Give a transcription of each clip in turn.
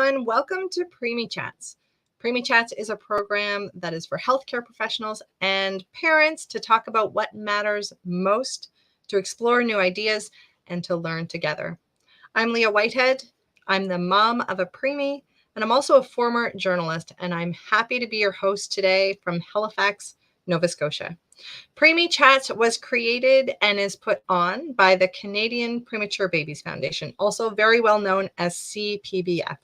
everyone. Welcome to Preemie Chats. Preemie Chats is a program that is for healthcare professionals and parents to talk about what matters most, to explore new ideas, and to learn together. I'm Leah Whitehead. I'm the mom of a preemie, and I'm also a former journalist, and I'm happy to be your host today from Halifax, Nova Scotia. Preemie Chats was created and is put on by the Canadian Premature Babies Foundation, also very well known as CPBF.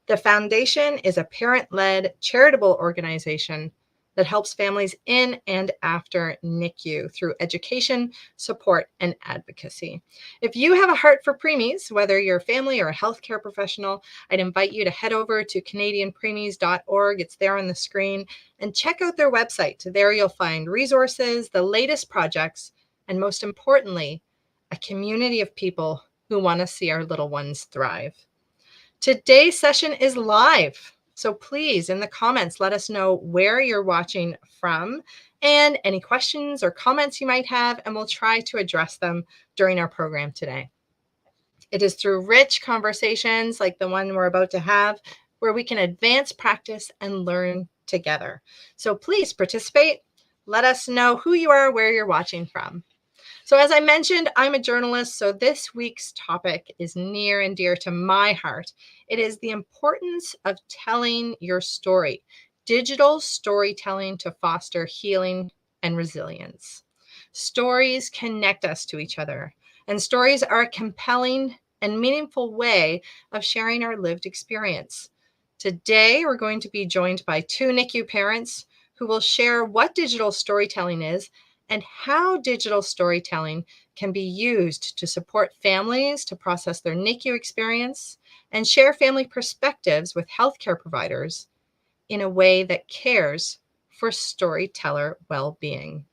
The foundation is a parent-led charitable organization that helps families in and after NICU through education, support, and advocacy. If you have a heart for preemies, whether you're a family or a healthcare professional, I'd invite you to head over to canadianpreemies.org. It's there on the screen, and check out their website. There you'll find resources, the latest projects, and most importantly, a community of people who want to see our little ones thrive. Today's session is live, so please, in the comments, let us know where you're watching from and any questions or comments you might have, and we'll try to address them during our program today. It is through rich conversations like the one we're about to have where we can advance practice and learn together. So please participate. Let us know who you are, where you're watching from. So as I mentioned, I'm a journalist, so this week's topic is near and dear to my heart. It is the importance of telling your story, digital storytelling to foster healing and resilience. Stories connect us to each other, and stories are a compelling and meaningful way of sharing our lived experience. Today, we're going to be joined by two NICU parents who will share what digital storytelling is and how digital storytelling can be used to support families to process their NICU experience and share family perspectives with healthcare providers in a way that cares for storyteller well-being.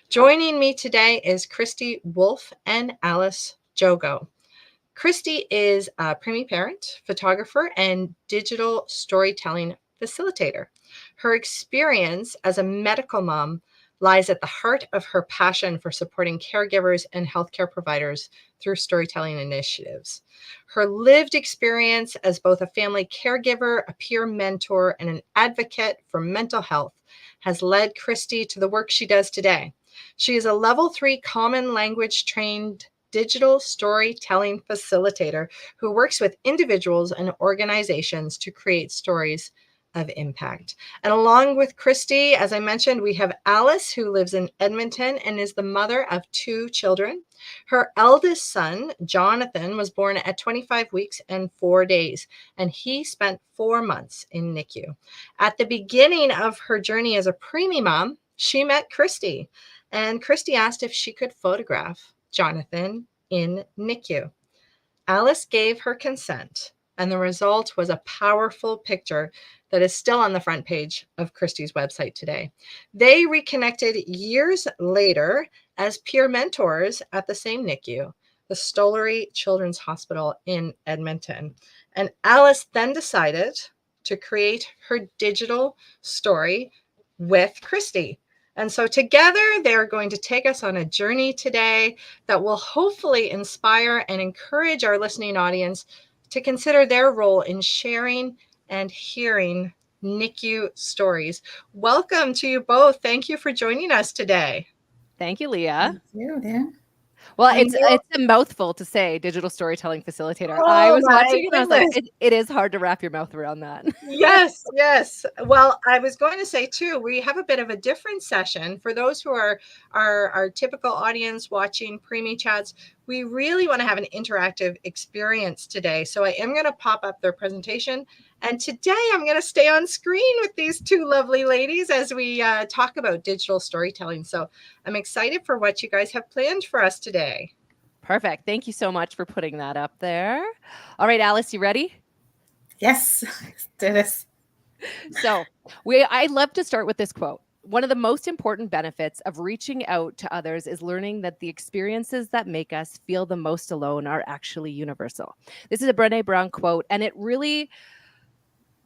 Joining me today is Kristy, Wolfe, and Alice Joggo. Kristy is a preemie parent, photographer, and digital storytelling facilitator. Her experience as a medical mom lies at the heart of her passion for supporting caregivers and healthcare providers through storytelling initiatives. Her lived experience as both a family caregiver, a peer mentor, and an advocate for mental health has led Kristy to the work she does today. She is a level 3 common language trained digital storytelling facilitator who works with individuals and organizations to create stories of impact. And along with Kristy, as I mentioned, we have Alice, who lives in Edmonton and is the mother of 2 children. Her eldest son, Jonathan, was born at 25 weeks and 4 days, and he spent 4 months in NICU. At the beginning of her journey as a preemie mom, she met Kristy, and Kristy asked if she could photograph Jonathan in NICU. Alice gave her consent, and the result was a powerful picture that is still on the front page of Kristy's website today. They reconnected years later as peer mentors at the same NICU, the Stollery Children's Hospital in Edmonton. And Alice then decided to create her digital story with Kristy. And so together, they're going to take us on a journey today that will hopefully inspire and encourage our listening audience to consider their role in sharing and hearing NICU stories. Welcome to you both. Thank you for joining us today. Thank you, Leah. Thank you, yeah. Well, it's a mouthful to say digital storytelling facilitator. Oh, I was watching my and I was like, it is hard to wrap your mouth around that. Yes, yes. Well, I was going to say too, we have a bit of a different session for those who are our typical audience watching Preemie Chats. We really want to have an interactive experience today. So I am going to pop up their presentation. And today I'm going to stay on screen with these 2 lovely ladies as we talk about digital storytelling. So I'm excited for what you guys have planned for us today. Perfect. Thank you so much for putting that up there. All right, Alice, you ready? Yes, let's do this. So I love to start with this quote. One of the most important benefits of reaching out to others is learning that the experiences that make us feel the most alone are actually universal. This is a Brené Brown quote, and it really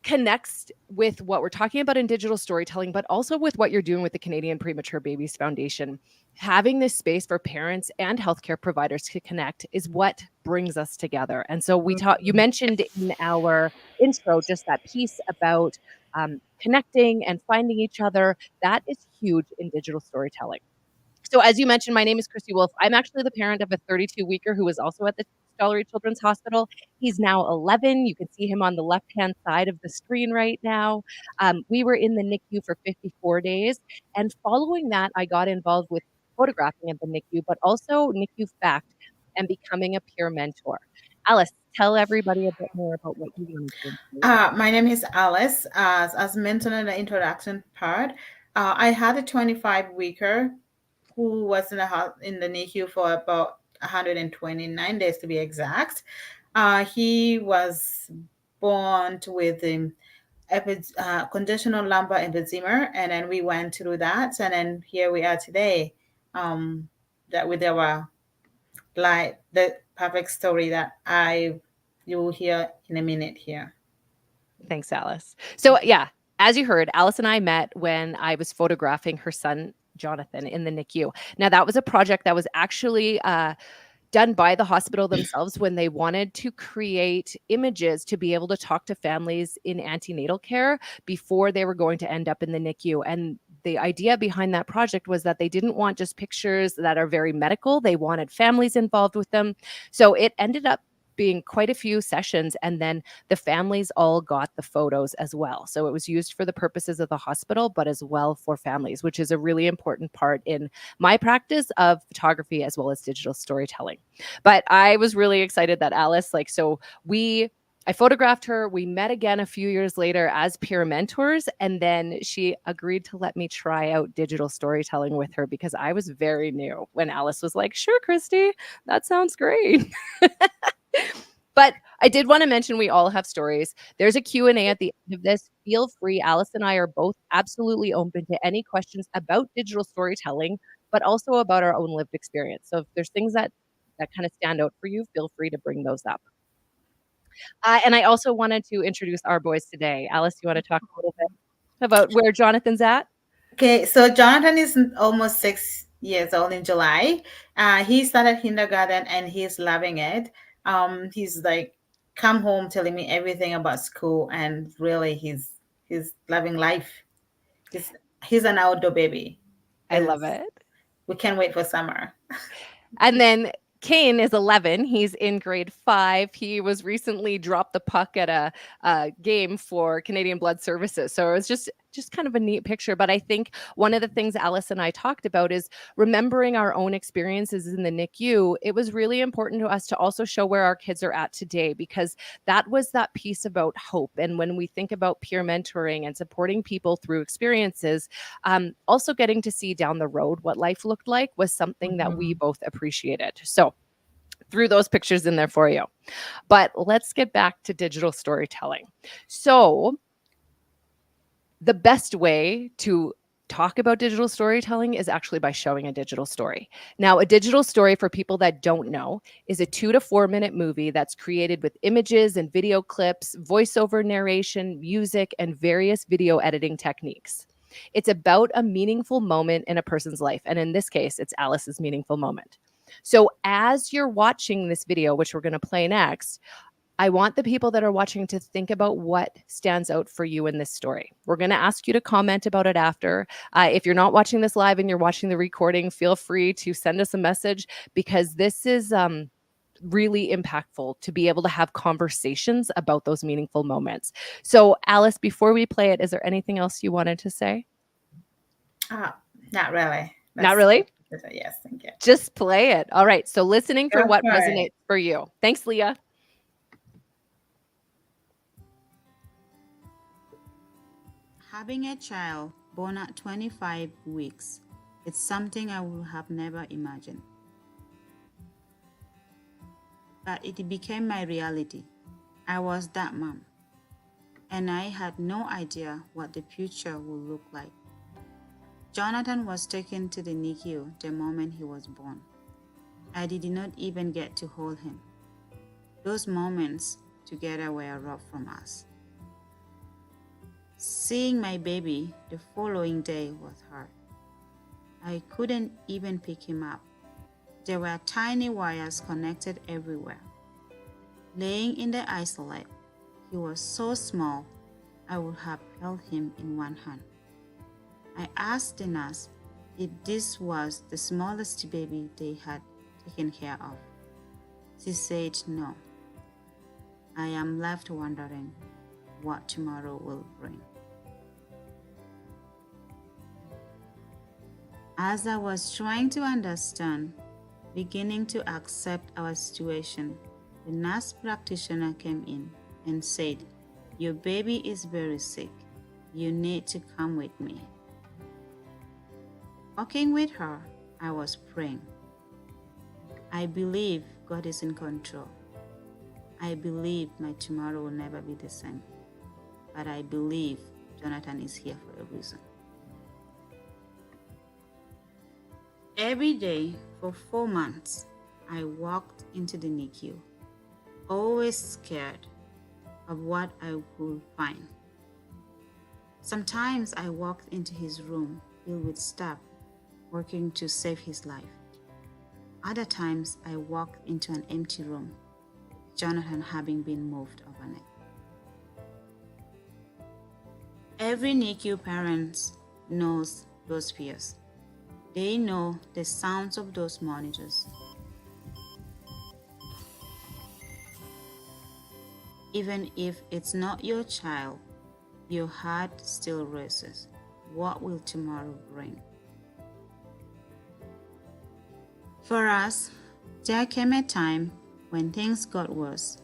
connects with what we're talking about in digital storytelling, but also with what you're doing with the Canadian Premature Babies Foundation. Having this space for parents and healthcare providers to connect is what brings us together. And so you mentioned in our intro, just that piece about connecting and finding each other, that is huge in digital storytelling. So as you mentioned, my name is Kristy Wolfe. I'm actually the parent of a 32-weeker who was also at the Stollery Children's Hospital. He's now 11. You can see him on the left-hand side of the screen right now. We were in the NICU for 54 days. And following that, I got involved with photographing at the NICU, but also NICU Fact and becoming a peer mentor. Alice, tell everybody a bit more about what you wanted to do. My name is Alice. As mentioned in the introduction part, I had a 25-weeker who was in the NICU for about 129 days to be exact. He was born with conditional lumbar emphysema, and then we went through that, and then here we are today. That with our the perfect story that you will hear in a minute here. Thanks, Alice. So yeah, as you heard, Alice and I met when I was photographing her son, Jonathan, in the NICU. Now, that was a project that was actually done by the hospital themselves when they wanted to create images to be able to talk to families in antenatal care before they were going to end up in the NICU. And the idea behind that project was that they didn't want just pictures that are very medical. They wanted families involved with them. So it ended up being quite a few sessions, and then the families all got the photos as well. So it was used for the purposes of the hospital, but as well for families, which is a really important part in my practice of photography as well as digital storytelling. But I was really excited that Alice, I photographed her. We met again a few years later as peer mentors, and then she agreed to let me try out digital storytelling with her because I was very new when Alice was like, "Sure, Kristy, that sounds great." But I did want to mention we all have stories. There's a Q&A at the end of this. Feel free. Alice and I are both absolutely open to any questions about digital storytelling, but also about our own lived experience. So if there's things that kind of stand out for you, feel free to bring those up. And I also wanted to introduce our boys today. Alice, you want to talk a little bit about where Jonathan's at? Okay, so Jonathan is almost 6 years old in July. He started kindergarten and he's loving it. He's like come home telling me everything about school, and really he's loving life. He's an outdoor baby. I love it. We can't wait for summer. And then Kane is 11. He's in grade 5. He was recently dropped the puck at a game for Canadian Blood Services. So it was just kind of a neat picture. But I think one of the things Alice and I talked about is remembering our own experiences in the NICU. It was really important to us to also show where our kids are at today, because that was that piece about hope. And when we think about peer mentoring and supporting people through experiences, also getting to see down the road what life looked like was something that we both appreciated. So threw those pictures in there for you. But let's get back to digital storytelling. So the best way to talk about digital storytelling is actually by showing a digital story. Now, a digital story, for people that don't know, is a 2 to 4 minute movie that's created with images and video clips, voiceover narration, music, and various video editing techniques. It's about a meaningful moment in a person's life. And in this case, it's Alice's meaningful moment. So as you're watching this video, which we're going to play next, I want the people that are watching to think about what stands out for you in this story. We're going to ask you to comment about it after. If you're not watching this live and you're watching the recording, feel free to send us a message, because this is really impactful to be able to have conversations about those meaningful moments. So Alice, before we play it, is there anything else you wanted to say? Not really. Not really? Yes, thank you. Just play it. All right. So listening for what resonates for you. Thanks, Leah. Having a child born at 25 weeks, it's something I would have never imagined. But it became my reality. I was that mom, and I had no idea what the future would look like. Jonathan was taken to the NICU the moment he was born. I did not even get to hold him. Those moments together were rough from us. Seeing my baby the following day was hard. I couldn't even pick him up. There were tiny wires connected everywhere. Laying in the isolate, He was so small, I would have held him in one hand. I asked the nurse if this was the smallest baby they had taken care of. She said no. I am left wondering what tomorrow will bring. As I was trying to understand, beginning to accept our situation, the nurse practitioner came in and said, "Your baby is very sick. You need to come with me." Walking with her, I was praying. I believe God is in control. I believe my tomorrow will never be the same. But I believe Jonathan is here for a reason. Every day for 4 months, I walked into the NICU, always scared of what I would find. Sometimes I walked into his room filled with staff working to save his life. Other times I walked into an empty room, Jonathan having been moved overnight. Every NICU parent knows those fears. They know the sounds of those monitors. Even if it's not your child, your heart still races. What will tomorrow bring? For us, there came a time when things got worse.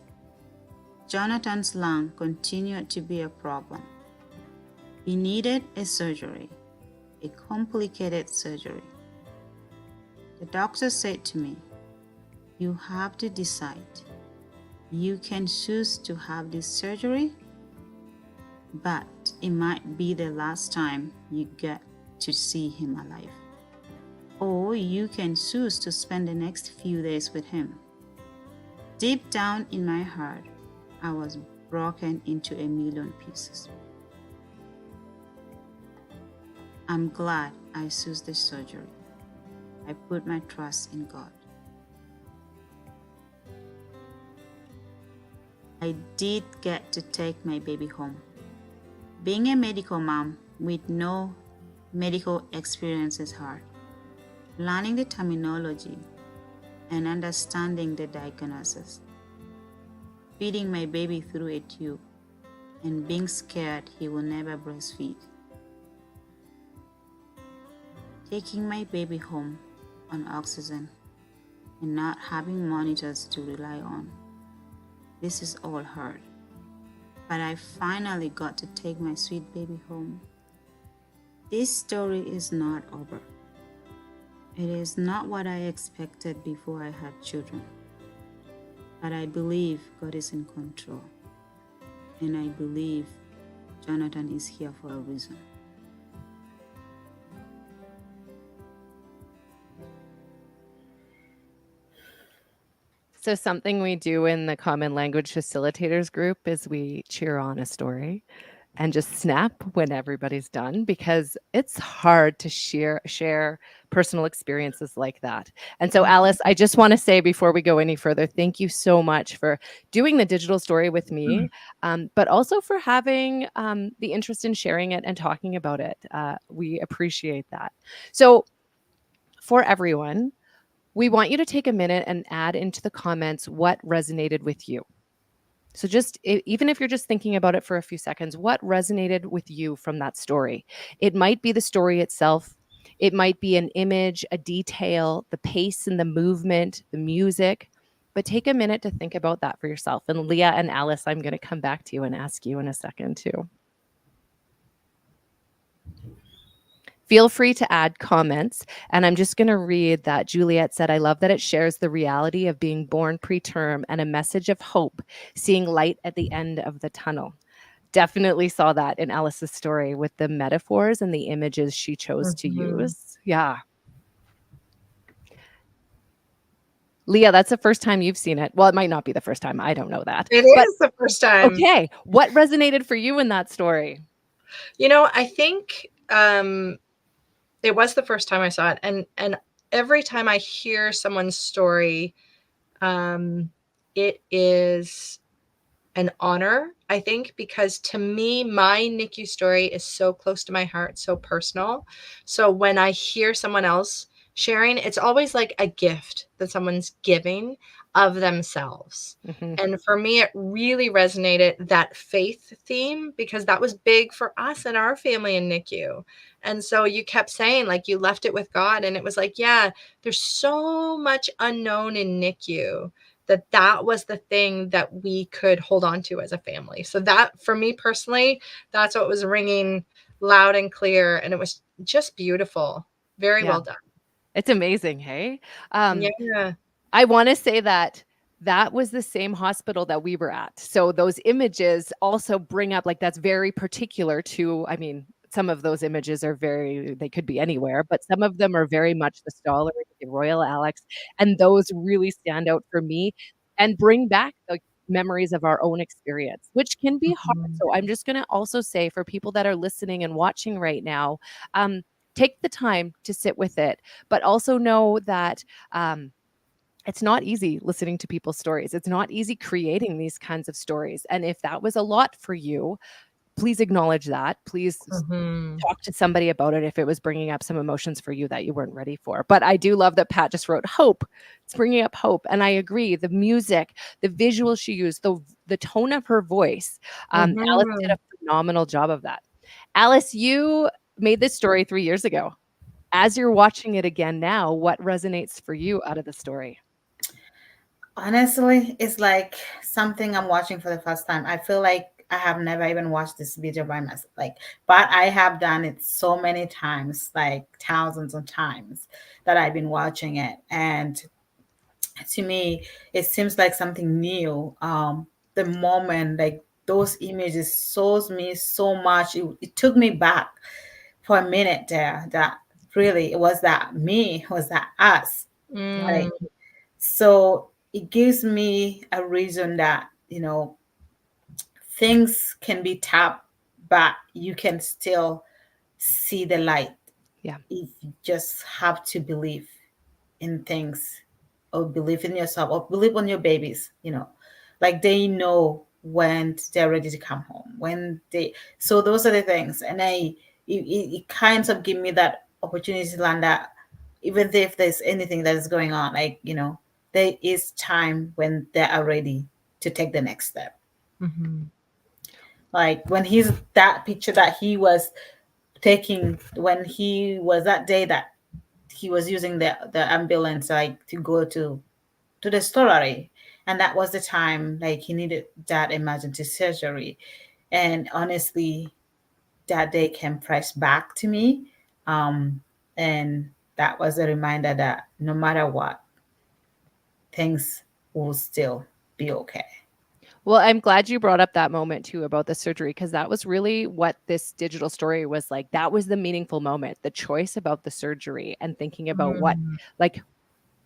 Jonathan's lung continued to be a problem. He needed a surgery, a complicated surgery. The doctor said to me, "You have to decide. You can choose to have this surgery, but it might be the last time you get to see him alive. Or you can choose to spend the next few days with him." Deep down in my heart, I was broken into a million pieces. I'm glad I chose the surgery. I put my trust in God. I did get to take my baby home. Being a medical mom with no medical experience is hard. Learning the terminology and understanding the diagnosis. Feeding my baby through a tube and being scared he will never breastfeed. Taking my baby home on oxygen and not having monitors to rely on. This is all hard. But I finally got to take my sweet baby home. This story is not over. It is not what I expected before I had children. But I believe God is in control. And I believe Jonathan is here for a reason. So something we do in the Common Language Facilitators group is we cheer on a story and just snap when everybody's done, because it's hard to share personal experiences like that. And so, Alice, I just want to say before we go any further, thank you so much for doing the digital story with me, but also for having the interest in sharing it and talking about it. We appreciate that. So for everyone, we want you to take a minute and add into the comments what resonated with you. So just even if you're just thinking about it for a few seconds, what resonated with you from that story? It might be the story itself. It might be an image, a detail, the pace and the movement, the music. But take a minute to think about that for yourself. And Leah and Alice, I'm going to come back to you and ask you in a second too. Feel free to add comments. And I'm just going to read that Juliet said, "I love that it shares the reality of being born preterm and a message of hope, seeing light at the end of the tunnel." Definitely saw that in Alice's story with the metaphors and the images she chose to use. Yeah. Leah, that's the first time you've seen it. Well, it might not be the first time. I don't know that. It is the first time. Okay. What resonated for you in that story? You know, I think it was the first time I saw it. And every time I hear someone's story, it is an honor, I think, because to me, my NICU story is so close to my heart, so personal. So when I hear someone else sharing, it's always like a gift that someone's giving of themselves. Mhm. And for me, it really resonated, that faith theme, because that was big for us and our family in NICU. And so you kept saying, like, you left it with God. And it was like, yeah, there's so much unknown in NICU, that was the thing that we could hold on to as a family. So that, for me personally, that's what was ringing loud and clear. And it was just beautiful. Very Yeah. well done. It's amazing, hey? Yeah. I want to say that that was the same hospital that we were at. So those images also bring up, like, that's very particular to, I mean, some of those images are they could be anywhere, but some of them are very much the Stollery, the Royal Alex, and those really stand out for me and bring back the memories of our own experience, which can be hard. Mhm. So I'm just going to also say, for people that are listening and watching right now, take the time to sit with it, but also know that it's not easy listening to people's stories. It's not easy creating these kinds of stories. And if that was a lot for you, please acknowledge that. Please Mhm. talk to somebody about it if it was bringing up some emotions for you that you weren't ready for. But I do love that Pat just wrote hope. It's bringing up hope. And I agree. The music, the visuals she used, the tone of her voice. Alice did Mhm. a phenomenal job of that. Alice, you made this story 3 years ago. As you're watching it again now, what resonates for you out of the story? Honestly, it's like something I'm watching for the first time. I feel like I have never even watched this video by myself. Like, but I have done it so many times, like thousands of times that I've been watching it. And to me, it seems like something new. The moment, like those images shows me so much. It took me back for a minute there. That really, it was that me, was that us. Yeah. Mm. Like, so it gives me a reason that, things can be tapped, but you can still see the light Yeah. if you just have to believe in things, or believe in yourself, or believe on your babies, like they know when they're ready to come home, so those are the things. And it kind of give me that opportunity to learn that even if there's anything that is going on, like, there is time when they are ready to take the next step. Mhm. Like when he's that picture that he was taking, when he was that day that he was using the ambulance, like to go to the story, and that was the time like he needed that emergency surgery. And honestly, that day came fresh back to me. And that was a reminder that no matter what, things will still be okay. Well, I'm glad you brought up that moment too about the surgery, because that was really what this digital story was like. That was the meaningful moment, the choice about the surgery and thinking about what, Mm. like,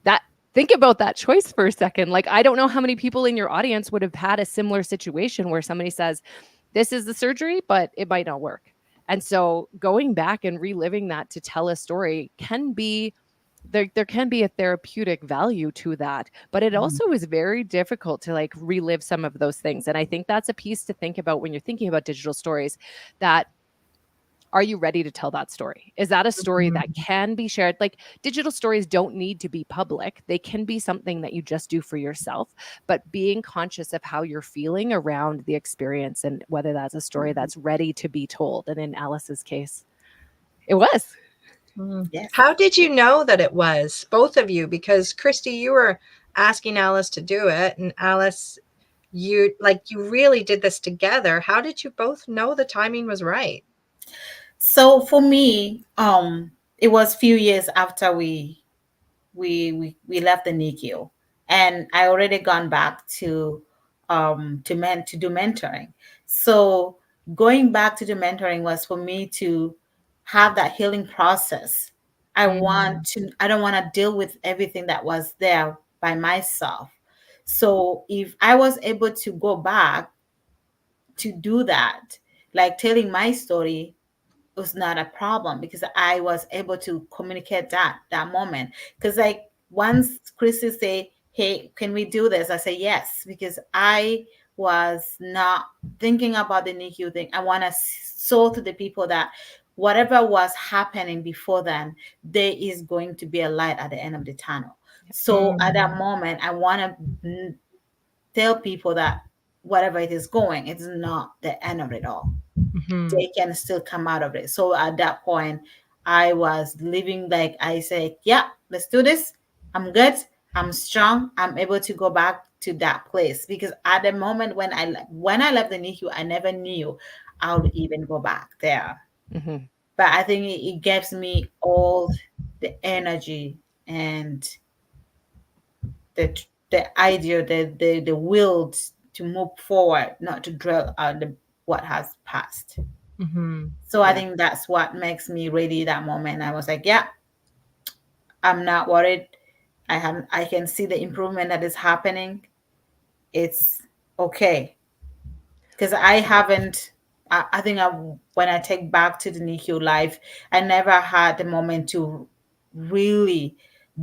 that. Think about that choice for a second. Like, I don't know how many people in your audience would have had a similar situation where somebody says, this is the surgery, but it might not work. And so going back and reliving that to tell a story can be, there can be a therapeutic value to that, but it Mhm. also is very difficult to like relive some of those things. And I think that's a piece to think about when you're thinking about digital stories. That, are you ready to tell that story? Is that a story that Mhm. can be shared? Like, digital stories don't need to be public. They can be something that you just do for yourself, but being conscious of how you're feeling around the experience and whether that's a story that's ready to be told. And in Alice's case, it was. Mm. Yes. How did you know that it was, both of you? Because Kristy, you were asking Alice to do it, and Alice, you really did this together. How did you both know the timing was right? So for me, it was few years after we left the NICU, and I already gone back to do mentoring. So going back to the mentoring was for me to have that healing process. Mm. I don't want to deal with everything that was there by myself. So if I was able to go back to do that, like telling my story, was not a problem because I was able to communicate that moment. Because like once Kristy say, "Hey, can we do this?" I say yes because I was not thinking about the NICU thing. I want to show to the people that whatever was happening before then, there is going to be a light at the end of the tunnel. So at that moment, I want to tell people that whatever it is going, it's not the end of it all. They can still come out of it. So at that point, I was living like I said, yeah, let's do this. I'm good. I'm strong. I'm able to go back to that place because at the moment when I left the NICU, I never knew I would even go back there. Mhm. But I think it gives me all the energy and the idea, the will to move forward, not to dwell on what has passed. So I Yeah. think that's what makes me ready that moment. I was like, yeah, I'm not worried. I can see the improvement that is happening. It's okay. Because I haven't I think when I take back to the NICU life, I never had the moment to really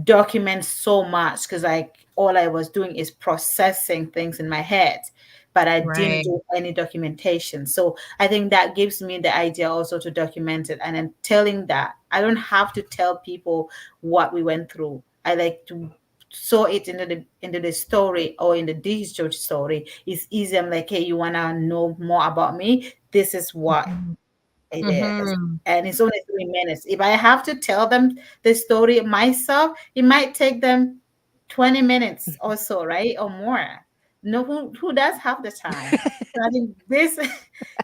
document so much because like all I was doing is processing things in my head, but I didn't Right. do any documentation. So I think that gives me the idea also to document it and then telling that I don't have to tell people what we went through. I like to saw it into the story or in the digital story. It's easy. I'm like, hey, you wanna know more about me? This is what it is. And it's only 3 minutes. If I have to tell them the story myself, it might take them 20 minutes or so, right? Or more. No, who does have the time? So I think this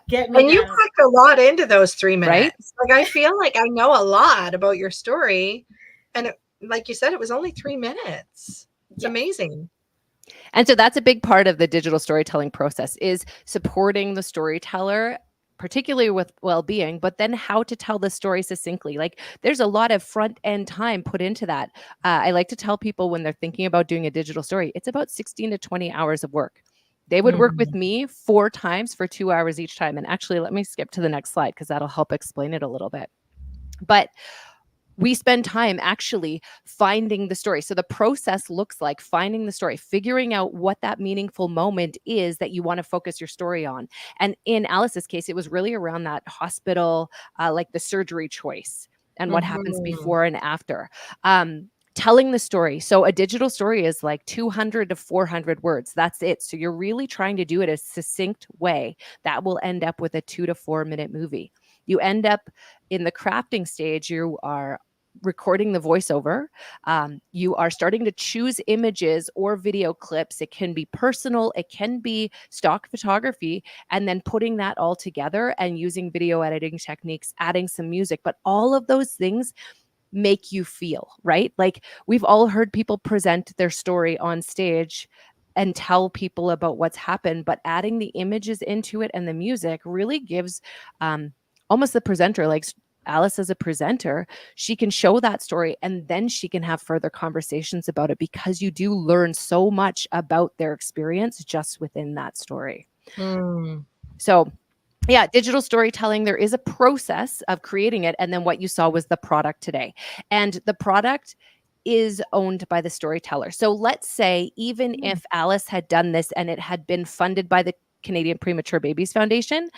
get me And you down. packed a lot into those 3 Right? minutes. Like, I feel like I know a lot about your story, and like you said, it was only 3 minutes. It's Yes. amazing. And so that's a big part of the digital storytelling process is supporting the storyteller, particularly with well-being, but then how to tell the story succinctly. Like there's a lot of front end time put into that. I like to tell people when they're thinking about doing a digital story, it's about 16 to 20 hours of work. They would work with me 4 times for 2 hours each time. And actually, let me skip to the next slide because that'll help explain it a little bit. But we spend time actually finding the story. So the process looks like finding the story, figuring out what that meaningful moment is that you want to focus your story on. And in Alice's case, it was really around that hospital, like the surgery choice and what happens before and after. Telling the story. So a digital story is like 200 to 400 words. That's it. So you're really trying to do it a succinct way that will end up with a 2 to 4 minute movie. You end up in the crafting stage, you are recording the voiceover. You are starting to choose images or video clips. It can be personal, it can be stock photography, and then putting that all together and using video editing techniques, adding some music. But all of those things make you feel, right? Like we've all heard people present their story on stage and tell people about what's happened, but adding the images into it and the music really gives almost the presenter, like Alice as a presenter, she can show that story and then she can have further conversations about it because you do learn so much about their experience just within that story. So yeah, digital storytelling, there is a process of creating it. And then what you saw was the product today. And the product is owned by the storyteller. So let's say even if Alice had done this and it had been funded by the Canadian Premature Babies Foundation,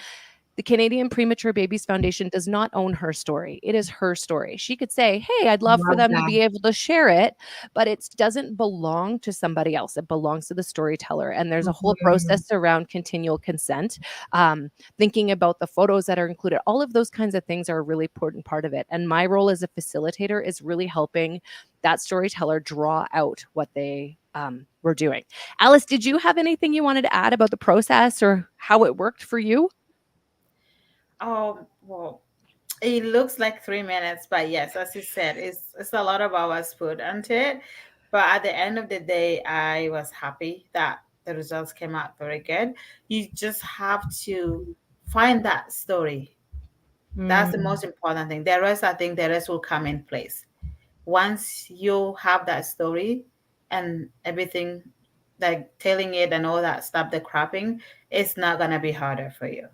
the Canadian Premature Babies Foundation does not own her story. It is her story. She could say, hey, I'd love for them to be able to share it, but it doesn't belong to somebody else. It belongs to the storyteller. And there's a whole process around continual consent, thinking about the photos that are included. All of those kinds of things are a really important part of it. And my role as a facilitator is really helping that storyteller draw out what they were doing. Alice, did you have anything you wanted to add about the process or how it worked for you? Oh, well, it looks like 3 minutes, but yes, as you said, it's a lot of hours put into it. But at the end of the day, I was happy that the results came out very good. You just have to find that story. That's the most important thing. The rest, I think the rest will come in place. Once you have that story and everything, like telling it and all that stuff, the cropping, it's not gonna be harder for you.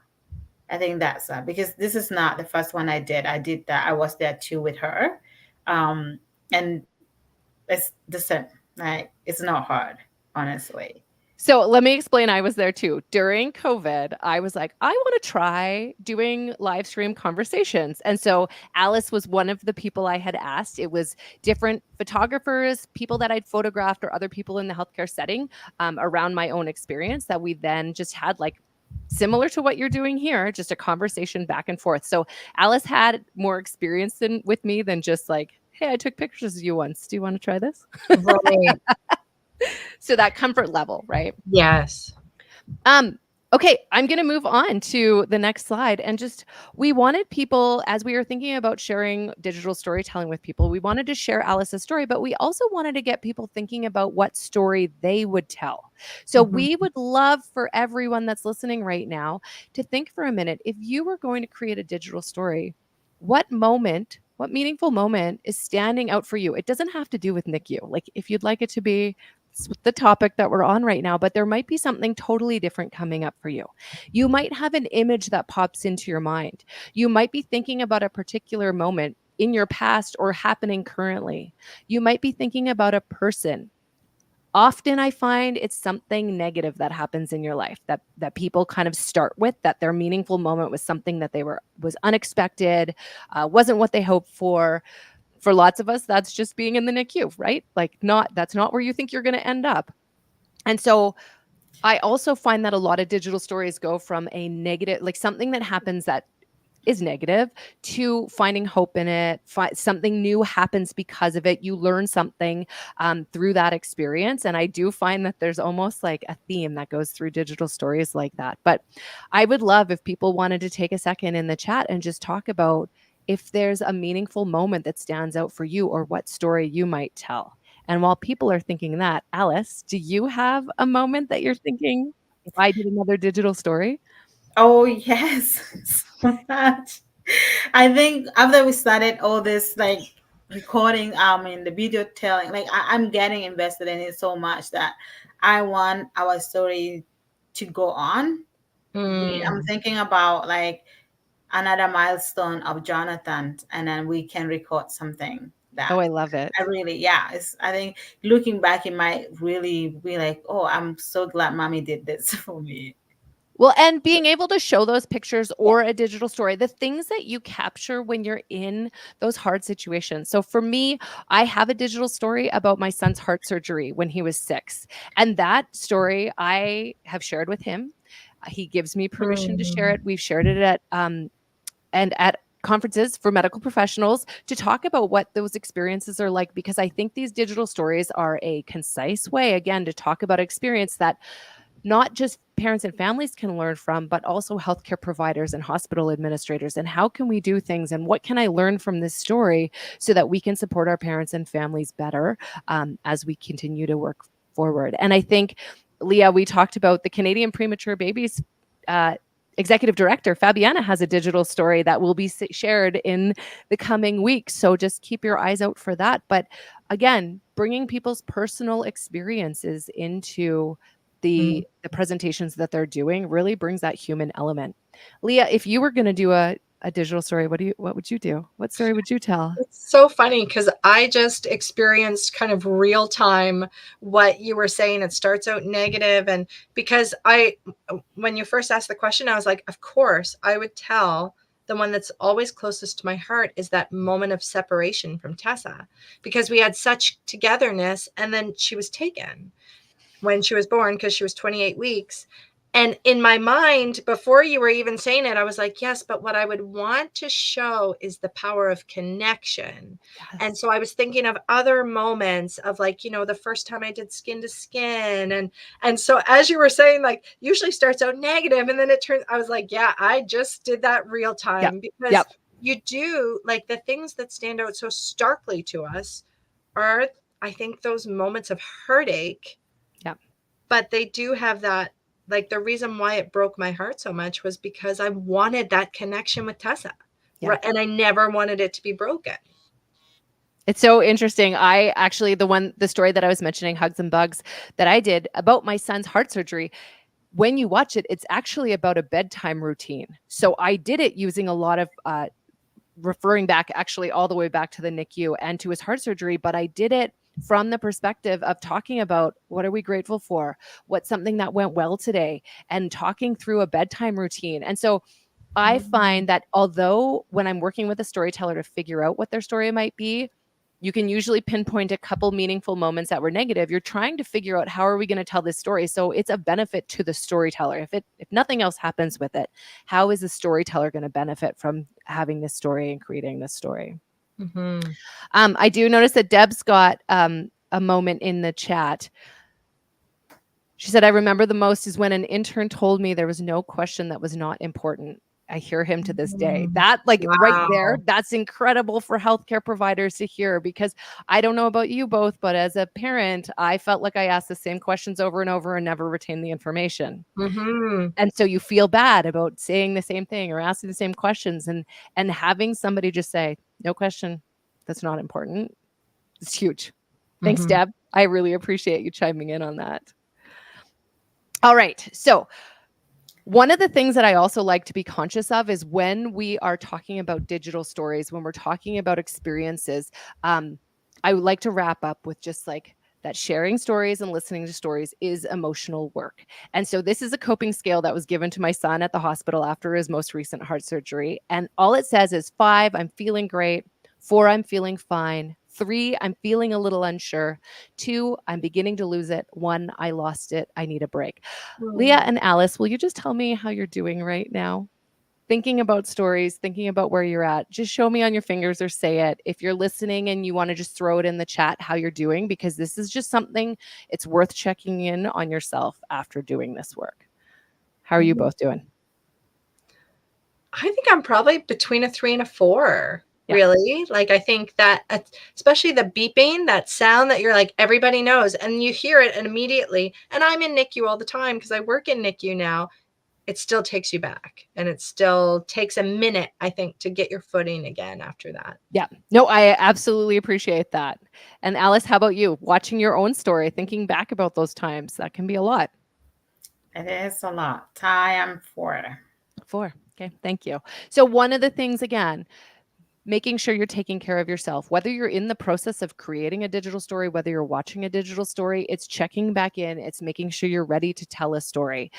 I think that's because this is not the first one I did. I did that. I was there too with her. And it's the same. Like it's not hard, honestly. So let me explain. I was there too. During COVID, I was like, I want to try doing live stream conversations. And so Alice was one of the people I had asked. It was different photographers, people that I'd photographed, or other people in the healthcare setting around my own experience that we then just had like similar to what you're doing here, just a conversation back and forth. So Alice had more experience with me than just like, hey, I took pictures of you once. Do you want to try this? Right. So that comfort level, right? Yes. Okay, I'm going to move on to the next slide. And just, we wanted people, as we were thinking about sharing digital storytelling with people, we wanted to share Alice's story, but we also wanted to get people thinking about what story they would tell. So we would love for everyone that's listening right now to think for a minute, if you were going to create a digital story, what meaningful moment is standing out for you? It doesn't have to do with NICU. Like if you'd like it to be the topic that we're on right now, but there might be something totally different coming up for you. You might have an image that pops into your mind. You might be thinking about a particular moment in your past or happening currently. You might be thinking about a person. Often I find it's something negative that happens in your life that people kind of start with, that their meaningful moment was something that was unexpected, wasn't what they hoped for. For lots of us, that's just being in the NICU, right? Like that's not where you think you're going to end up. And so I also find that a lot of digital stories go from a negative, like something that happens that is negative, to finding hope in it. Something new happens because of it. You learn something through that experience. And I do find that there's almost like a theme that goes through digital stories like that. But I would love if people wanted to take a second in the chat and just talk about if there's a meaningful moment that stands out for you or what story you might tell. And while people are thinking that, Alice, do you have a moment that you're thinking, if I did another digital story? Oh, yes, so much. I think after we started all this like recording, in the video telling, like I'm getting invested in it so much that I want our story to go on. I'm thinking about like another milestone of Jonathan, and then we can record something that Oh, I love it. I think looking back, it might really be like, oh, I'm so glad mommy did this for me. Well, and being able to show those pictures or a digital story, the things that you capture when you're in those hard situations. So for me, I have a digital story about my son's heart surgery when he was 6. And that story I have shared with him. He gives me permission to share it. We've shared it at conferences for medical professionals to talk about what those experiences are like, because I think these digital stories are a concise way, again, to talk about experience that not just parents and families can learn from, but also healthcare providers and hospital administrators. And how can we do things? And what can I learn from this story so that we can support our parents and families better as we continue to work forward? And I think, Leah, we talked about the Canadian Premature Babies executive director, Fabiana, has a digital story that will be shared in the coming weeks. So just keep your eyes out for that. But again, bringing people's personal experiences into the presentations that they're doing really brings that human element. Leah, if you were going to do a digital story, what would you do? What story would you tell? It's so funny because I just experienced kind of real time what you were saying. It starts out negative, and because when you first asked the question, I was like, of course I would tell the one that's always closest to my heart is that moment of separation from Tessa, because we had such togetherness, and then she was taken when she was born because she was 28 weeks. And in my mind, before you were even saying it, I was like, yes, but what I would want to show is the power of connection. Yes. And so I was thinking of other moments of like, the first time I did skin to skin. And so as you were saying, like usually starts out negative and then it turns, I was like, yeah, I just did that real time because you do like the things that stand out so starkly to us are, I think, those moments of heartache. But they do have that, like the reason why it broke my heart so much was because I wanted that connection with Tessa. And I never wanted it to be broken. It's so interesting. I actually, the story that I was mentioning, Hugs and Bugs, that I did about my son's heart surgery, when you watch it, it's actually about a bedtime routine. So I did it using a lot of referring back actually all the way back to the NICU and to his heart surgery, but I did it from the perspective of talking about what are we grateful for, what's something that went well today, and talking through a bedtime routine. And so I find that although when I'm working with a storyteller to figure out what their story might be, you can usually pinpoint a couple meaningful moments that were negative. You're trying to figure out, how are we going to tell this story? So it's a benefit to the storyteller. If nothing else happens with it, how is the storyteller going to benefit from having this story and creating this story? Mm-hmm. I do notice that Deb's got a moment in the chat. She said, I remember the most is when an intern told me there was no question that was not important. I hear him to this day. That right there, that's incredible for healthcare providers to hear, because I don't know about you both, but as a parent, I felt like I asked the same questions over and over and never retained the information. Mm-hmm. And so you feel bad about saying the same thing or asking the same questions, and having somebody just say, no question, that's not important. It's huge. Thanks, Mm-hmm. Deb. I really appreciate you chiming in on that. All right. So one of the things that I also like to be conscious of is when we are talking about digital stories, when we're talking about experiences, I would like to wrap up with just like that sharing stories and listening to stories is emotional work. And so this is a coping scale that was given to my son at the hospital after his most recent heart surgery. And all it says is 5, I'm feeling great. 4, I'm feeling fine. 3, I'm feeling a little unsure. 2, I'm beginning to lose it. 1, I lost it. I need a break. Leah and Alice, will you just tell me how you're doing right now? Thinking about stories, thinking about where you're at. Just show me on your fingers or say it. If you're listening and you want to just throw it in the chat how you're doing, because this is just something, it's worth checking in on yourself after doing this work. How are you both doing? I think I'm probably between a 3 and a 4. Really. Like, I think that especially the beeping, that sound that you're like, everybody knows, and you hear it and immediately, and I'm in NICU all the time because I work in NICU now, it still takes you back, and it still takes a minute, I think, to get your footing again after that. Yeah, no, I absolutely appreciate that. And Alice, how about you? Watching your own story, thinking back about those times, that can be a lot. It is a lot. I am 4. 4. Okay, thank you. So one of the things, again, making sure you're taking care of yourself, whether you're in the process of creating a digital story, whether you're watching a digital story, it's checking back in. It's making sure you're ready to tell a story,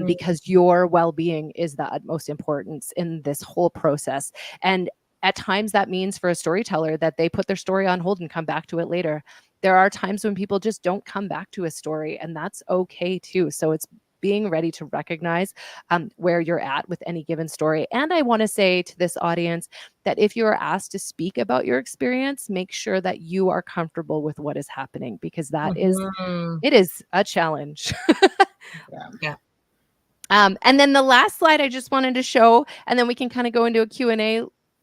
because your well-being is the utmost importance in this whole process. And at times that means for a storyteller that they put their story on hold and come back to it later. There are times when people just don't come back to a story, and that's okay too. So it's being ready to recognize where you're at with any given story. And I want to say to this audience that if you are asked to speak about your experience, make sure that you are comfortable with what is happening, because that it is a challenge. Yeah. And then the last slide I just wanted to show, and then we can kind of go into a Q&A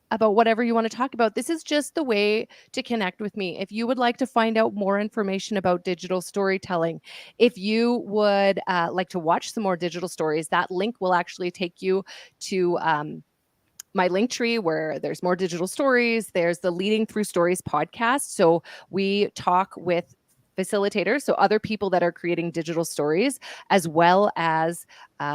about whatever you want to talk about. This is just the way to connect with me. If you would like to find out more information about digital storytelling, if you would like to watch some more digital stories, that link will actually take you to my link tree where there's more digital stories. There's the Leading Through Stories podcast. So we talk with facilitators, so other people that are creating digital stories, as well as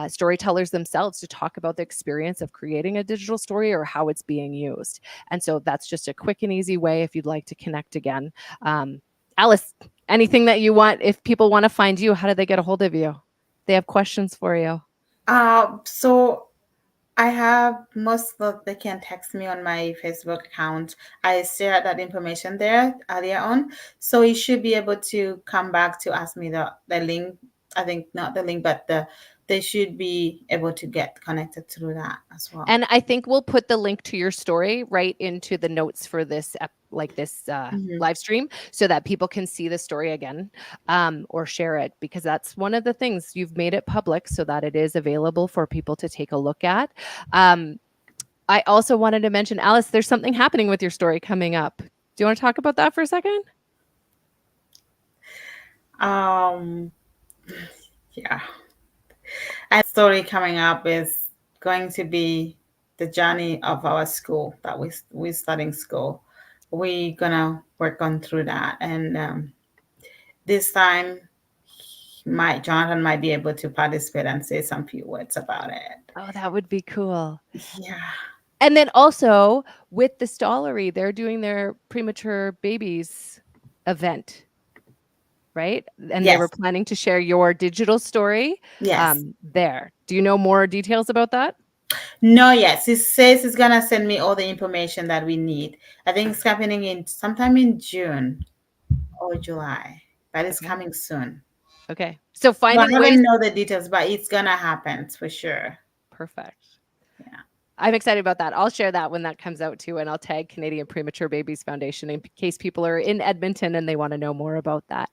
storytellers themselves, to talk about the experience of creating a digital story or how it's being used. And so that's just a quick and easy way if you'd like to connect again. Alice, anything that you want, if people want to find you, how do they get a hold of you? They have questions for you. So I have they can text me on my Facebook account. I shared that information there earlier on. So you should be able to come back to ask me the link. I think not the link, but they should be able to get connected through that as well. And I think we'll put the link to your story right into the notes for this live stream, so that people can see the story again, or share it, because that's one of the things. You've made it public so that it is available for people to take a look at. I also wanted to mention, Alice, there's something happening with your story coming up. Do you want to talk about that for a second? Yeah. Our story coming up is going to be the journey of our school that we're starting school. We're gonna work on through that, and this time Jonathan might be able to participate and say some few words about it. Oh, that would be cool. Yeah. And then also with the Stollery, they're doing their premature babies event right? And they were Yes. planning to share your digital story Yes. there. Do you know more details about that? No, yes. He says he's gonna send me all the information that we need. I think it's happening in sometime in June or July, but it's Okay. coming soon. Okay. So So I finding ways. haven't know the details, but it's gonna happen for sure. Perfect. Yeah. I'm excited about that. I'll share that when that comes out too, and I'll tag Canadian Premature Babies Foundation in case people are in Edmonton and they want to know more about that.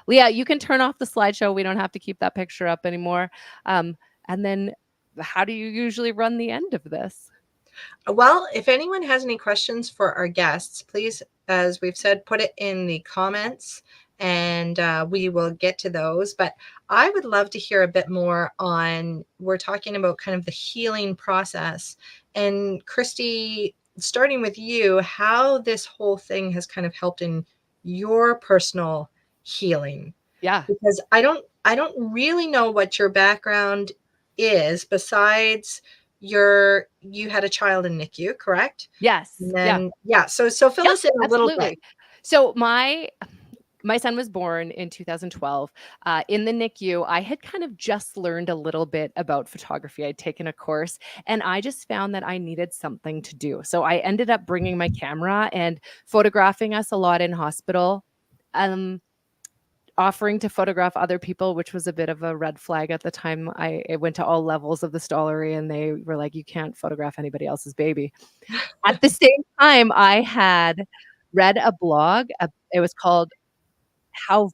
Leah, you can turn off the slideshow. We don't have to keep that picture up anymore. And then how do you usually run the end of this? Well, if anyone has any questions for our guests, please, as we've said, put it in the comments and we will get to those. But I would love to hear a bit more on, we're talking about kind of the healing process. And Kristy, starting with you, how this whole thing has kind of helped in your personal healing. Yeah. Because I don't really know what your background is besides you had a child in NICU, correct? Yes. And Yeah. then so fill Yep, us in a little absolutely. bit. So my son was born in 2012. In the NICU, I had kind of just learned a little bit about photography. I'd taken a course and I just found that I needed something to do. So I ended up bringing my camera and photographing us a lot in hospital. Offering to photograph other people, which was a bit of a red flag at the time. I went to all levels of the stollery and they were like, you can't photograph anybody else's baby. At the same time, I had read a blog. It was called How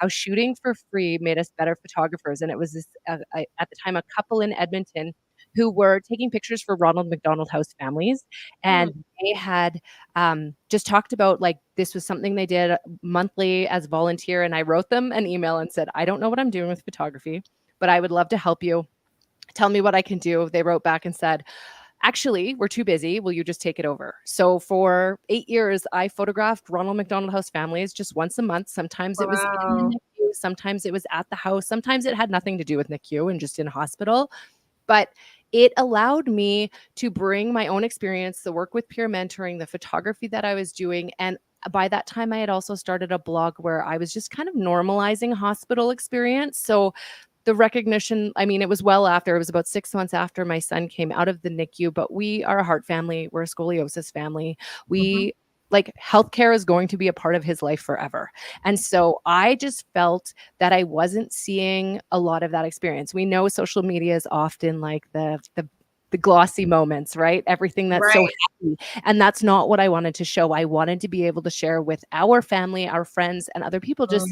Shooting for Free Made Us Better Photographers. And it was this, at the time, a couple in Edmonton who were taking pictures for Ronald McDonald House families. And they had just talked about like this was something they did monthly as volunteer. And I wrote them an email and said, I don't know what I'm doing with photography, but I would love to help you. Tell me what I can do. They wrote back and said, actually, we're too busy. Will you just take it over? So for 8 years, I photographed Ronald McDonald House families just once a month. Sometimes it was in the Wow. NICU, sometimes it was at the house, sometimes it had nothing to do with NICU and just in hospital. But it allowed me to bring my own experience, the work with peer mentoring, the photography that I was doing. And by that time, I had also started a blog where I was just kind of normalizing hospital experience. So the recognition, I mean, it was well after, it was about 6 months after my son came out of the NICU, but we are a heart family. We're a scoliosis family. We like healthcare is going to be a part of his life forever. And so I just felt that I wasn't seeing a lot of that experience. We know social media is often like the glossy moments, right? Everything that's so Right. happy. And that's not what I wanted to show. I wanted to be able to share with our family, our friends, and other people just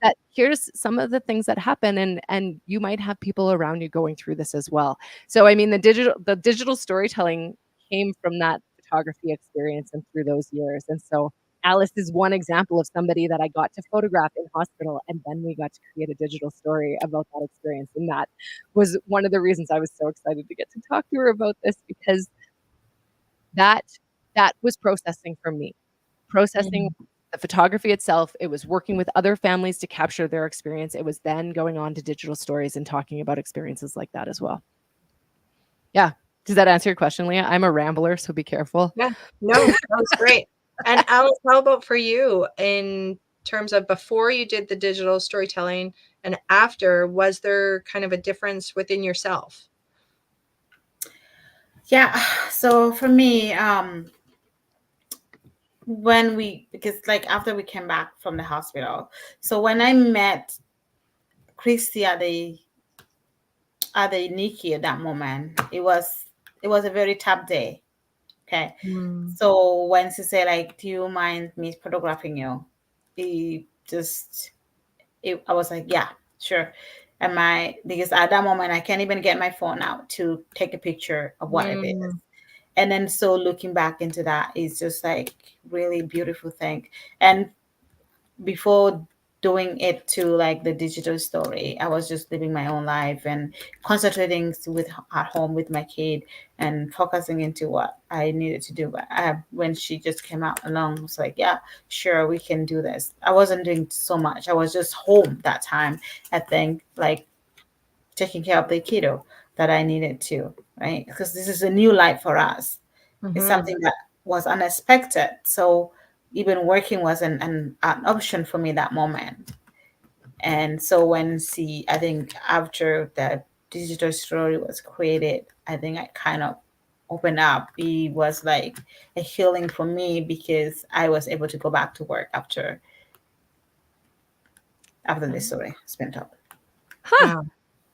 that here's some of the things that happen and you might have people around you going through this as well. So I mean the digital storytelling came from that photography experience and through those years. And so Alice is one example of somebody that I got to photograph in hospital and then we got to create a digital story about that experience. And that was one of the reasons I was so excited to get to talk to her about this because that was processing for me. Processing the photography itself, it was working with other families to capture their experience. It was then going on to digital stories and talking about experiences like that as well. Yeah. Does that answer your question, Leah? I'm a rambler, so be careful. Yeah. No, that was great. And Alice, how about for you in terms of before you did the digital storytelling and after, was there kind of a difference within yourself? Yeah. So for me, because like after we came back from the hospital, so when I met Kristy at the NICU at that moment, it was a very tough day. Okay. So when she said like, do you mind me photographing you? I was like, yeah, sure. Because at that moment I can't even get my phone out to take a picture of what it is. And then so looking back into that is just like really beautiful thing. And before doing it to like the digital story, I was just living my own life and concentrating with at home with my kid and focusing into what I needed to do. But when she just came out along, I was like, yeah, sure, we can do this. I wasn't doing so much. I was just home that time, I think, like taking care of the kiddo that I needed to, right? Because this is a new life for us. It's something that was unexpected. So even working wasn't an option for me that moment. And so when I think after the digital story was created, I think I kind of opened up. It was like a healing for me because I was able to go back to work after the story spent up. Huh. Wow.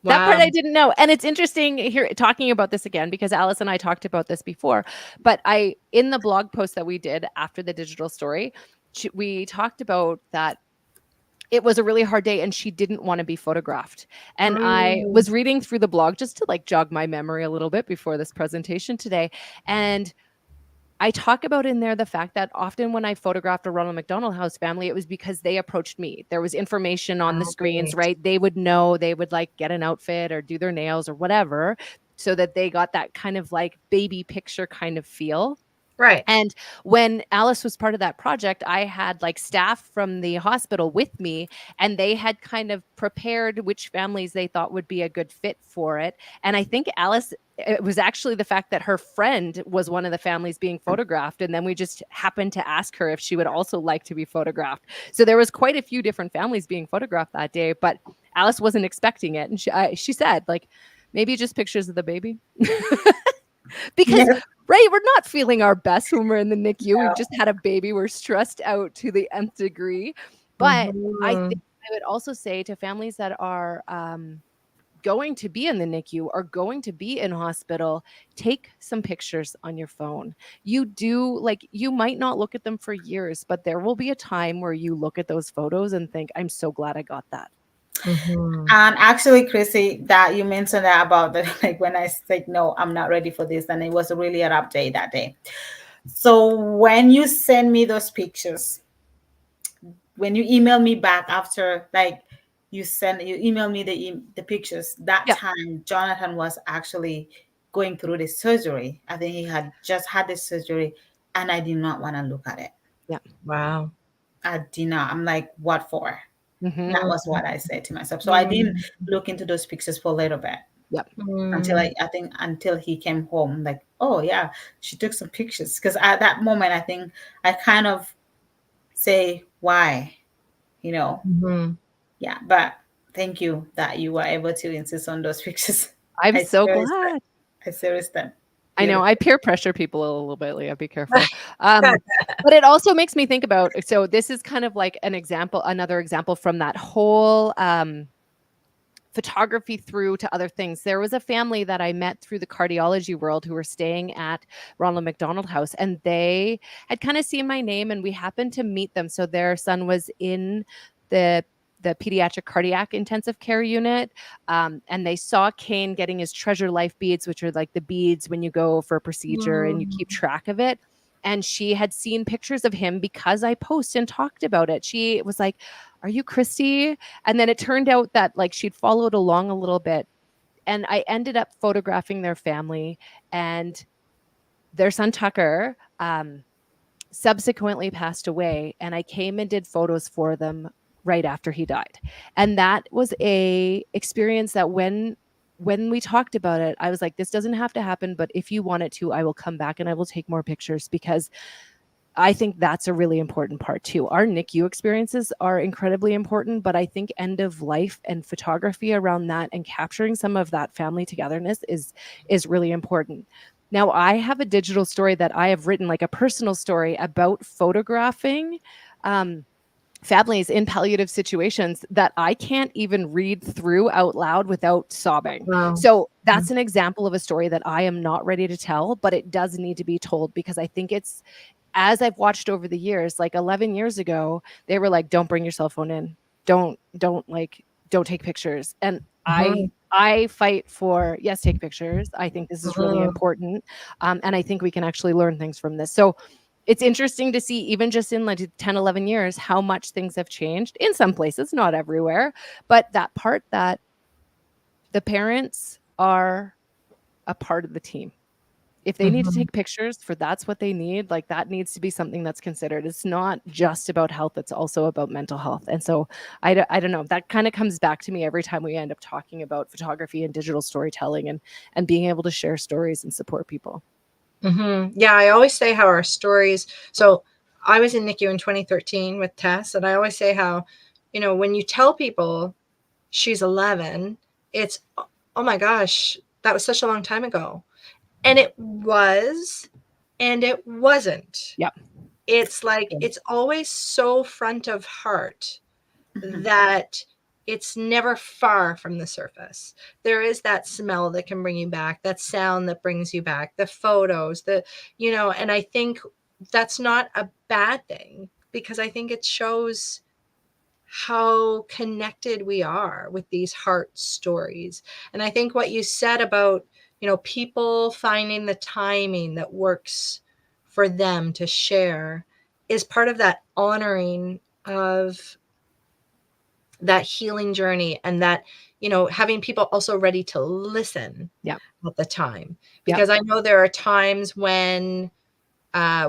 That part Wow. I didn't know. And it's interesting here talking about this again because Alice and I talked about this before. But in the blog post that we did after the digital story, we talked about that it was a really hard day and she didn't want to be photographed. And I Mm. was reading through the blog just to like jog my memory a little bit before this presentation today. And I talk about in there the fact that often when I photographed a Ronald McDonald House family, it was because they approached me. There was information on the screens, right? They would know, they would like get an outfit or do their nails or whatever so that they got that kind of like baby picture kind of feel. Right. And when Alice was part of that project, I had like staff from the hospital with me, and they had kind of prepared which families they thought would be a good fit for it. And I think Alice, it was actually the fact that her friend was one of the families being photographed. And then we just happened to ask her if she would also like to be photographed. So there was quite a few different families being photographed that day, but Alice wasn't expecting it. And she said, like, maybe just pictures of the baby. Because right, we're not feeling our best when we're in the NICU. We've just had a baby. We're stressed out to the nth degree. But I think I would also say to families that are going to be in the NICU or going to be in hospital, take some pictures on your phone. You might not look at them for years, but there will be a time where you look at those photos and think, I'm so glad I got that. And actually, Kristy, that you mentioned that about the like when I said no, I'm not ready for this, and it was really a rough day that day. So when you send me those pictures, when you email me back after, like you email me the pictures, that time Jonathan was actually going through the surgery. I think he had just had the surgery, and I did not want to look at it. Yeah. Wow. I did not. I'm like, what for? Mm-hmm. That was what I said to myself. So I didn't look into those pictures for a little bit. Yep. Until he came home, like, oh yeah, she took some pictures. Because at that moment, I think I kind of say, why, yeah. But thank you that you were able to insist on those pictures. I'm so glad. I seriously. I know I peer pressure people a little bit, Leah. Be careful. But it also makes me think about, so this is kind of like another example from that whole photography through to other things. There was a family that I met through the cardiology world who were staying at Ronald McDonald House, and they had kind of seen my name, and we happened to meet them. So their son was in the pediatric cardiac intensive care unit. And they saw Kane getting his Treasure Life beads, which are like the beads when you go for a procedure and you keep track of it. And she had seen pictures of him because I posted and talked about it. She was like, are you Kristy? And then it turned out that like she'd followed along a little bit. And I ended up photographing their family, and their son Tucker subsequently passed away. And I came and did photos for them right after he died. And that was a experience that when we talked about it, I was like, this doesn't have to happen, but if you want it to, I will come back and I will take more pictures, because I think that's a really important part too. Our NICU experiences are incredibly important, but I think end of life and photography around that and capturing some of that family togetherness is really important. Now, I have a digital story that I have written, like a personal story about photographing families in palliative situations that I can't even read through out loud without sobbing. Wow. So that's an example of a story that I am not ready to tell, but it does need to be told, because I think it's, as I've watched over the years, like 11 years ago, they were like, don't bring your cell phone in. Don't take pictures. And I fight for, yes, take pictures. I think this is really important. And I think we can actually learn things from this. So it's interesting to see, even just in like 10, 11 years, how much things have changed in some places, not everywhere, but that part that the parents are a part of the team. If they need to take pictures for that's what they need, like that needs to be something that's considered. It's not just about health. It's also about mental health. And so I don't know, that kind of comes back to me every time we end up talking about photography and digital storytelling and being able to share stories and support people. Yeah, I always say how our stories, so I was in NICU in 2013 with Tess, and I always say how, when you tell people she's 11, it's, oh my gosh, that was such a long time ago. And it was, and it wasn't. Yep. It's like, it's always so front of heart that it's never far from the surface. There is that smell that can bring you back, that sound that brings you back, the photos, and I think that's not a bad thing, because I think it shows how connected we are with these heart stories. And I think what you said about, people finding the timing that works for them to share is part of that honoring of that healing journey, and that, having people also ready to listen Yep. at the time. Because I know there are times when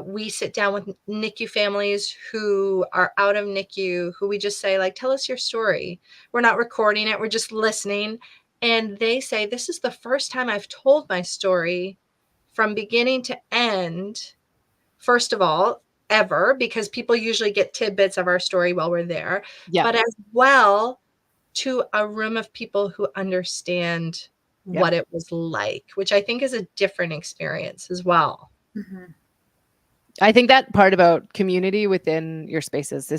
we sit down with NICU families who are out of NICU, who we just say, like, tell us your story. We're not recording it, we're just listening. And they say, this is the first time I've told my story from beginning to end, first of all, ever, because people usually get tidbits of our story while we're there, Yep. but as well to a room of people who understand what it was like, which I think is a different experience as well. I think that part about community within your spaces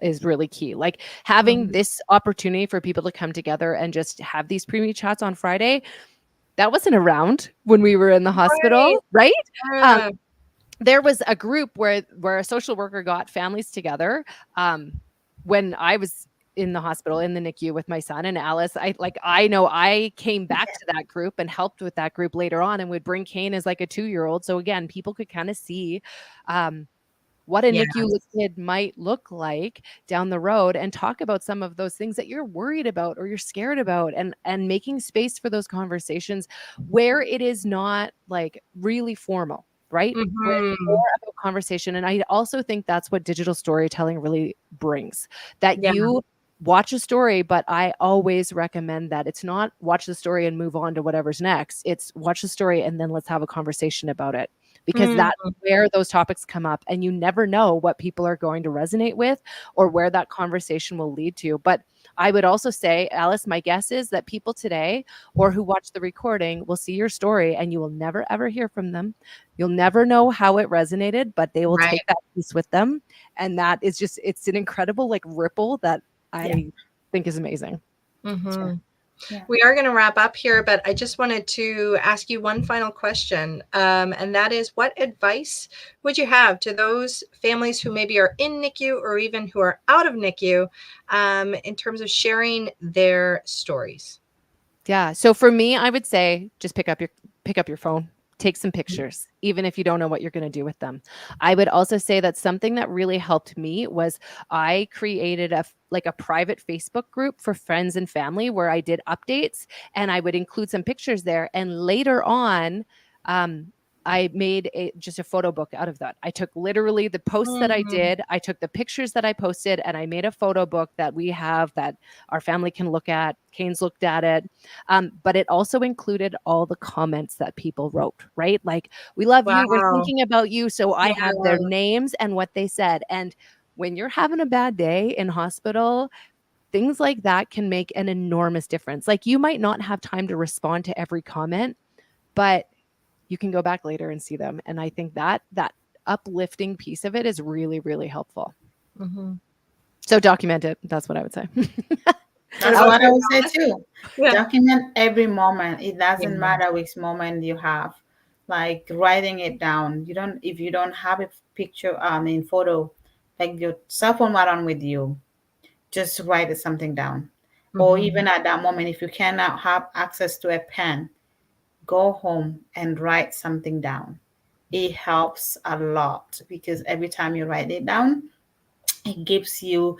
is really key. Like having this opportunity for people to come together and just have these preemie chats on Friday, that wasn't around when we were in the hospital, right? Yeah. There was a group where a social worker got families together when I was in the hospital in the NICU with my son and Alice. I know I came back to that group and helped with that group later on, and would bring Kane as like a 2-year-old. So again, people could kind of see what a NICU kid might look like down the road, and talk about some of those things that you're worried about or you're scared about, and making space for those conversations where it is not like really formal. Right? Where it's more about conversation. And I also think that's what digital storytelling really brings, that you watch a story, but I always recommend that it's not watch the story and move on to whatever's next. It's watch the story and then let's have a conversation about it, because that's where those topics come up, and you never know what people are going to resonate with or where that conversation will lead to. But I would also say, Alice, my guess is that people today or who watch the recording will see your story and you will never, ever hear from them. You'll never know how it resonated, but they will take that piece with them. And that is just, it's an incredible like ripple that I think is amazing. We are going to wrap up here, but I just wanted to ask you one final question. And that is, what advice would you have to those families who maybe are in NICU or even who are out of NICU in terms of sharing their stories? Yeah. So for me, I would say just pick up your phone, take some pictures, even if you don't know what you're going to do with them. I would also say that something that really helped me was I created a private Facebook group for friends and family where I did updates, and I would include some pictures there. And later on, I made just a photo book out of that. I took literally the posts that I did, I took the pictures that I posted, and I made a photo book that we have that our family can look at. Kane's looked at it. But it also included all the comments that people wrote, right? Like, we love you, we're thinking about you. So I have their names and what they said. And when you're having a bad day in hospital, things like that can make an enormous difference. Like, you might not have time to respond to every comment, but you can go back later and see them. And I think that uplifting piece of it is really, really helpful. So document it. That's what I would say. That's what I would say too. Document every moment. It doesn't matter which moment you have. Like writing it down. If you don't have a picture, photo, like your cell phone right on with you, just write something down. Or even at that moment, if you cannot have access to a pen, go home and write something down. It helps a lot, because every time you write it down, it gives you,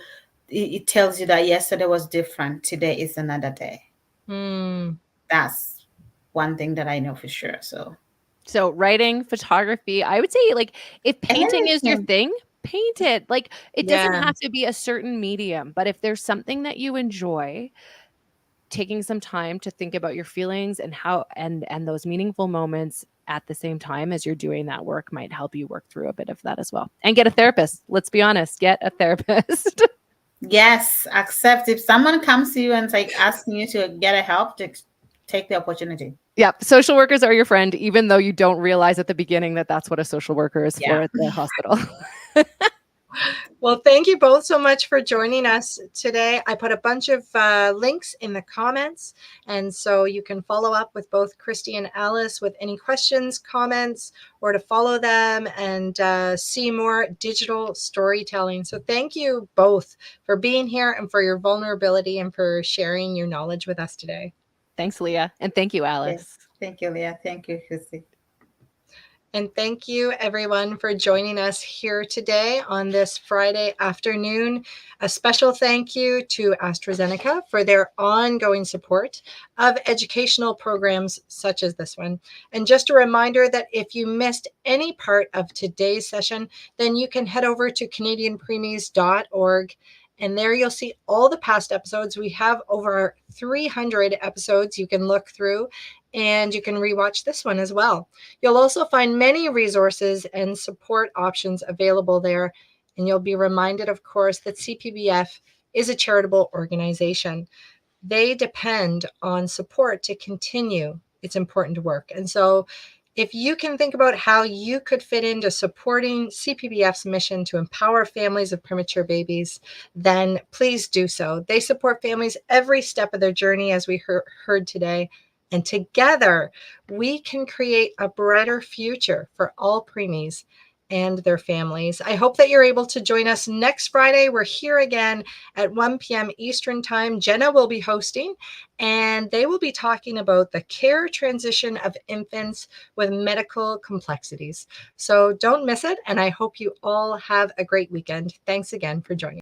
it tells you that yesterday was different, today is another day. That's one thing that I know for sure. So writing, photography, I would say, like, if painting is your thing, paint it. Like, it doesn't have to be a certain medium, but if there's something that you enjoy, taking some time to think about your feelings and how and those meaningful moments, at the same time as you're doing that work might help you work through a bit of that as well. And get a therapist. Let's be honest, get a therapist. Yes, accept if someone comes to you and like asking you to get a help, to take the opportunity. Yep. Social workers are your friend, even though you don't realize at the beginning that that's what a social worker is for at the hospital. Well, thank you both so much for joining us today. I put a bunch of links in the comments, and so you can follow up with both Kristy and Alice with any questions, comments, or to follow them and see more digital storytelling. So thank you both for being here and for your vulnerability and for sharing your knowledge with us today. Thanks, Leah. And thank you, Alice. Yes. Thank you, Leah. Thank you, Kristy. And thank you, everyone, for joining us here today on this Friday afternoon. A special thank you to AstraZeneca for their ongoing support of educational programs such as this one. And just a reminder that if you missed any part of today's session, then you can head over to CanadianPreemies.org. And there you'll see all the past episodes. We have over 300 episodes you can look through, and you can rewatch this one as well. You'll also find many resources and support options available there. And you'll be reminded, of course, that CPBF is a charitable organization. They depend on support to continue its important work. And so if you can think about how you could fit into supporting CPBF's mission to empower families of premature babies, then please do so. They support families every step of their journey, as we heard today. And together, we can create a brighter future for all preemies and their families. I hope that you're able to join us next Friday. We're here again at 1 p.m. Eastern Time. Jenna will be hosting, and they will be talking about the care transition of infants with medical complexities. So don't miss it, and I hope you all have a great weekend. Thanks again for joining.